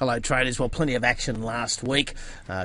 Hello traders. Well, plenty of action last week.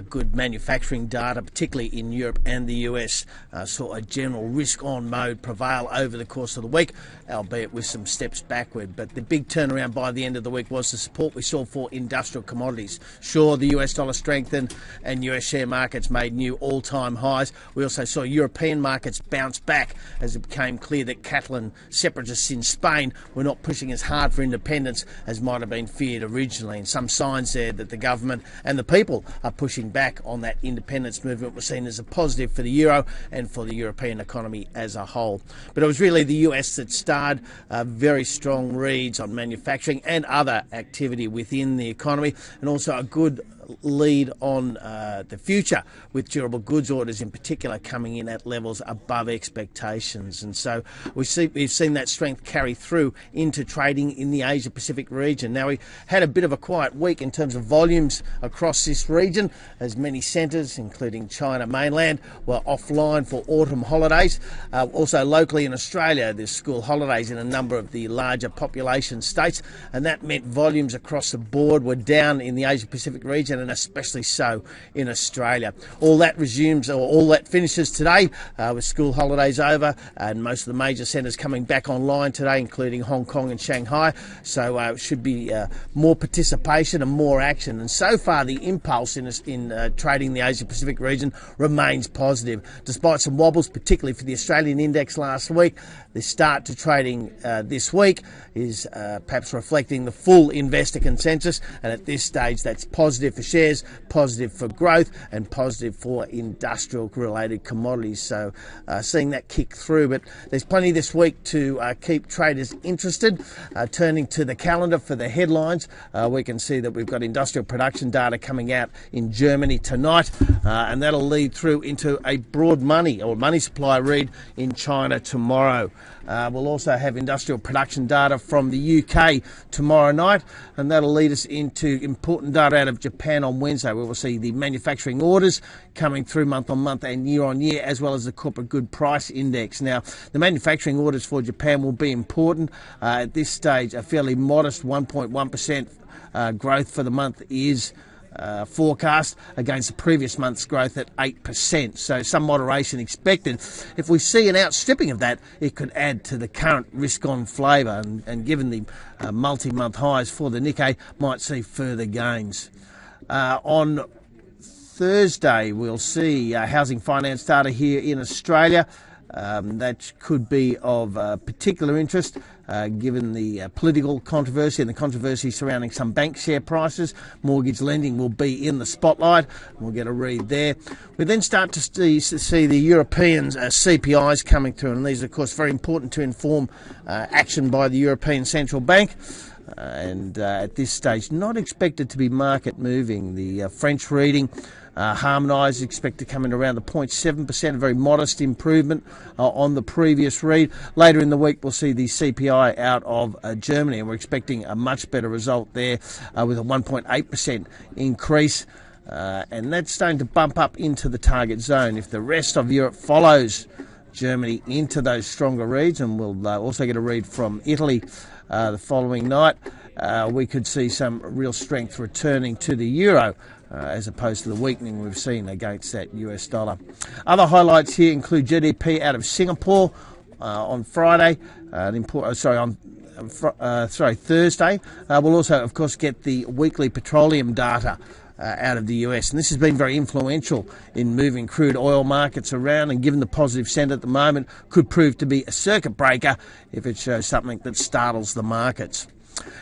Good manufacturing data, particularly in Europe and the US. Saw a general risk-on mode prevail over the course of the week, albeit with some steps backward. But the big turnaround by the end of the week was the support we saw for industrial commodities. Sure, the US dollar strengthened and US share markets made new all-time highs. We also saw European markets bounce back as it became clear that Catalan separatists in Spain were not pushing as hard for independence as might have been feared originally. And some signs there that the government and the people are pushing back on that independence movement was seen as a positive for the euro and for the European economy as a whole. But it was really the US that starred very strong reads on manufacturing and other activity within the economy, and also a good lead on the future, with durable goods orders in particular coming in at levels above expectations. And so we've seen that strength carry through into trading in the Asia Pacific region. Now, we had a bit of a quiet week in terms of volumes across this region, as many centres, including China mainland, were offline for autumn holidays. Also locally in Australia, there's school holidays in a number of the larger population states, and that meant volumes across the board were down in the Asia Pacific region, and especially so in Australia. All that resumes, or all that finishes today with school holidays over and most of the major centres coming back online today, including Hong Kong and Shanghai. So it should be more participation and more action. And so far the impulse in trading the Asia Pacific region remains positive, despite some wobbles, particularly for the Australian index last week. The start to trading this week is perhaps reflecting the full investor consensus, and at this stage that's positive for shares, positive for growth, and positive for industrial related commodities. So seeing that kick through, but there's plenty this week to keep traders interested. Turning to the calendar for the headlines, we can see that we've got industrial production data coming out in Germany tonight, and that'll lead through into a broad money supply read in China tomorrow. We'll also have industrial production data from the UK tomorrow night, and that'll lead us into important data out of Japan on Wednesday, where we'll see the manufacturing orders coming through month on month and year on year, as well as the corporate good price index. Now, the manufacturing orders for Japan will be important. At this stage, a fairly modest 1.1% growth for the month is forecast against the previous month's growth at 8%. So some moderation expected. If we see an outstripping of that, it could add to the current risk-on flavour, and given the multi-month highs for the Nikkei, might see further gains. On Thursday, we'll see housing finance data here in Australia. That could be of particular interest given the political controversy and the controversy surrounding some bank share prices. Mortgage lending will be in the spotlight. We'll get a read there. We then start to see the European CPIs coming through, and these are, of course, very important to inform action by the European Central Bank. And at this stage, not expected to be market moving. The French reading harmonised, expect to come in around the 0.7%, a very modest improvement on the previous read. Later in the week, we'll see the CPI out of Germany, and we're expecting a much better result there with a 1.8% increase. And that's starting to bump up into the target zone. If the rest of Europe follows Germany into those stronger reads, and we'll also get a read from Italy the following night, we could see some real strength returning to the euro, as opposed to the weakening we've seen against that US dollar. Other highlights here include GDP out of Singapore on Friday, Thursday. We'll also, of course, get the weekly petroleum data out of the US, and this has been very influential in moving crude oil markets around, and given the positive sentiment at the moment, could prove to be a circuit breaker if it shows something that startles the markets.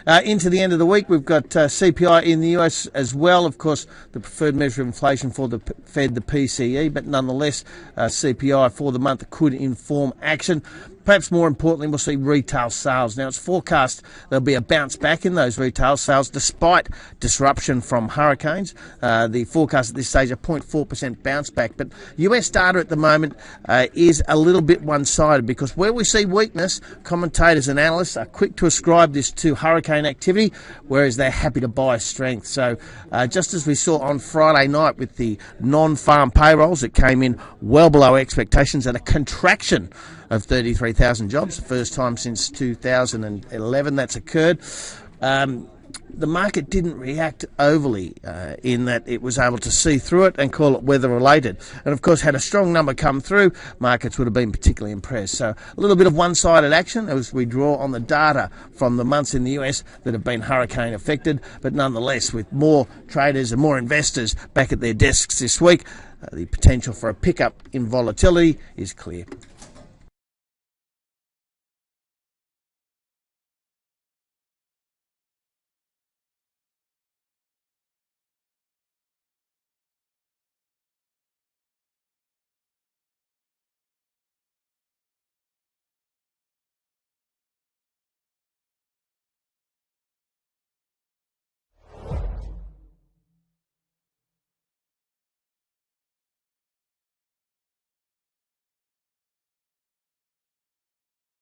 Into the end of the week, we've got CPI in the US as well. Of course, the preferred measure of inflation for the Fed, the PCE, but nonetheless, CPI for the month could inform action. Perhaps more importantly, we'll see retail sales. Now, it's forecast there'll be a bounce back in those retail sales despite disruption from hurricanes. The forecast at this stage, a 0.4% bounce back. But US data at the moment is a little bit one-sided, because where we see weakness, commentators and analysts are quick to ascribe this to hurricane activity, whereas they're happy to buy strength. So just as we saw on Friday night with the non-farm payrolls, it came in well below expectations at a contraction of 33,000 jobs, the first time since 2011 that's occurred. the market didn't react overly in that it was able to see through it and call it weather related. And of course, had a strong number come through, markets would have been particularly impressed. So a little bit of one-sided action as we draw on the data from the months in the US that have been hurricane affected, but nonetheless, with more traders and more investors back at their desks this week, the potential for a pickup in volatility is clear.